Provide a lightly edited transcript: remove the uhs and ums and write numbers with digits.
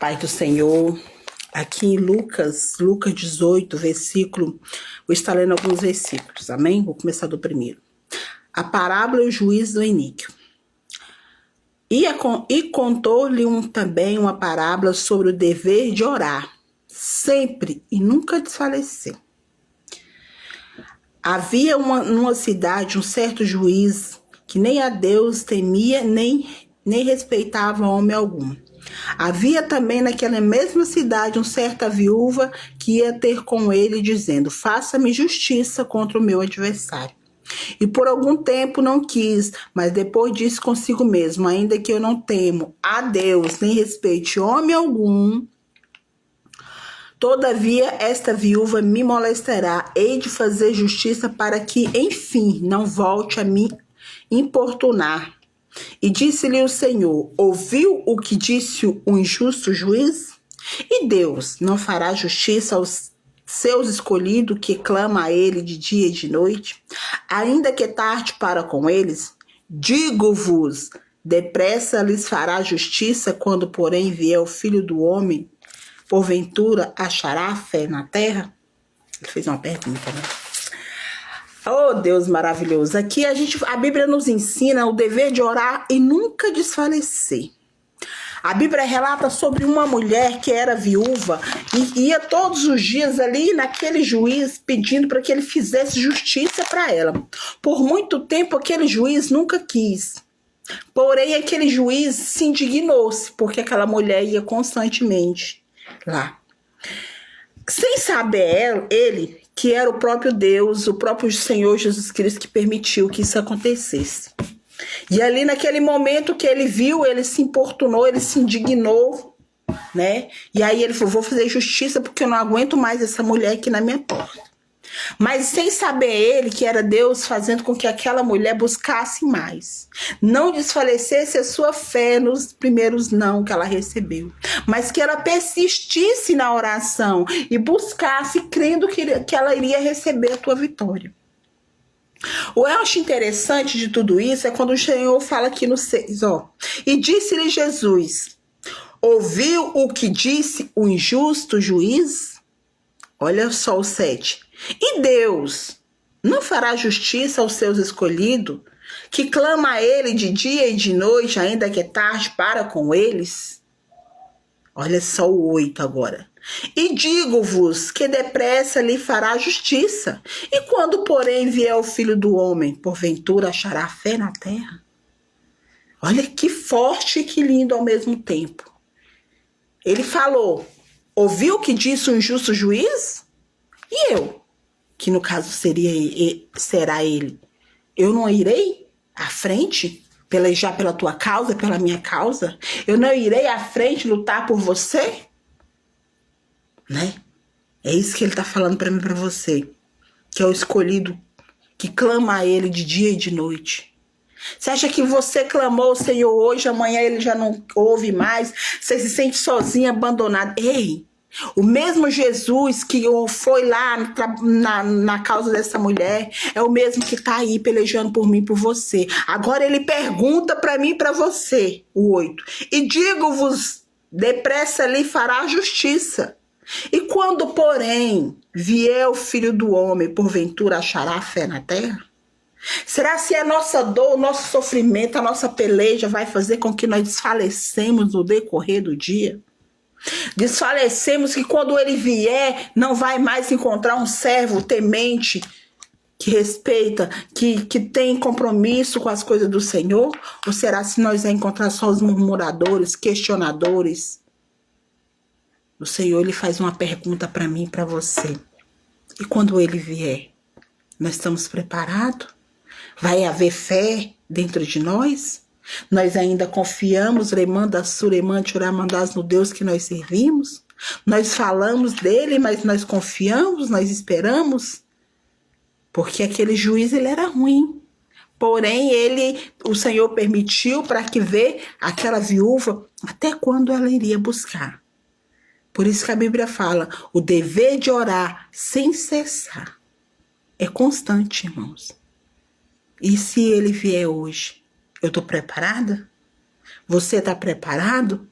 Pai do Senhor, aqui em Lucas 18, versículo, vou estar lendo alguns versículos, amém? Vou começar do primeiro. A parábola e o juízo do iníquo. E contou-lhe também uma parábola sobre o dever de orar, sempre e nunca desfalecer. Havia numa cidade um certo juiz que nem a Deus temia, nem respeitava homem algum. Havia também naquela mesma cidade uma certa viúva que ia ter com ele, dizendo: faça-me justiça contra o meu adversário. E por algum tempo não quis, mas depois disse consigo mesmo: ainda que eu não temo a Deus, nem respeite homem algum, todavia esta viúva me molestará. Hei de fazer justiça para que, enfim, não volte a me importunar. E disse-lhe o Senhor: ouviu o que disse o injusto juiz? E Deus não fará justiça aos seus escolhidos, que clama a ele de dia e de noite? Ainda que tarde para com eles, digo-vos, depressa lhes fará justiça. Quando, porém, vier o Filho do Homem, porventura achará fé na terra? Ele fez uma pergunta, né? Oh, Deus maravilhoso. Aqui a Bíblia nos ensina o dever de orar e nunca desfalecer. A Bíblia relata sobre uma mulher que era viúva e ia todos os dias ali naquele juiz pedindo para que ele fizesse justiça para ela. Por muito tempo aquele juiz nunca quis. Porém, aquele juiz se indignou-se porque aquela mulher ia constantemente lá. Sem saber ele que era o próprio Deus, o próprio Senhor Jesus Cristo que permitiu que isso acontecesse. E ali naquele momento que ele viu, ele se importunou, ele se indignou, né? E aí ele falou: vou fazer justiça porque eu não aguento mais essa mulher aqui na minha porta. Mas sem saber ele que era Deus fazendo com que aquela mulher buscasse mais. Não desfalecesse a sua fé nos primeiros não que ela recebeu. Mas que ela persistisse na oração e buscasse crendo que ela iria receber a tua vitória. O eu acho interessante de tudo isso é quando o Senhor fala aqui no 6, ó. E disse-lhe Jesus: ouviu o que disse o injusto juiz? Olha só o 7. E Deus não fará justiça aos seus escolhidos, que clama a ele de dia e de noite, ainda que é tarde para com eles? Olha só o 8 agora. E digo-vos que depressa lhe fará justiça. E quando, porém, vier o Filho do Homem, porventura achará fé na terra? Olha que forte e que lindo ao mesmo tempo. Ele falou: ouviu o que disse o injusto juiz? E eu? Que no caso será ele. Eu não irei à frente pelejar pela tua causa, pela minha causa? Eu não irei à frente lutar por você? Né? É isso que ele está falando para mim, para você, que é o escolhido, que clama a ele de dia e de noite. Você acha que você clamou ao Senhor hoje, amanhã ele já não ouve mais? Você se sente sozinho, abandonado? Ei! O mesmo Jesus que foi lá na causa dessa mulher é o mesmo que está aí pelejando por mim e por você. Agora ele pergunta para mim e para você, o 8. E digo-vos, depressa lhe fará justiça. E quando, porém, vier o Filho do Homem, porventura achará fé na terra? Será se a nossa dor, o nosso sofrimento, a nossa peleja vai fazer com que nós desfalecemos no decorrer do dia? Desfalecemos que quando ele vier, não vai mais encontrar um servo temente, que respeita, que tem compromisso com as coisas do Senhor? Ou será se nós vamos encontrar só os murmuradores, questionadores? O Senhor, ele faz uma pergunta para mim e para você. E quando ele vier, nós estamos preparados? Vai haver fé dentro de nós? Nós ainda confiamos, no Deus que nós servimos? Nós falamos dele, mas nós confiamos, nós esperamos? Porque aquele juiz, ele era ruim. Porém, o Senhor permitiu para que vê aquela viúva até quando ela iria buscar. Por isso que a Bíblia fala, o dever de orar sem cessar é constante, irmãos. E se ele vier hoje? Eu estou preparada? Você está preparado?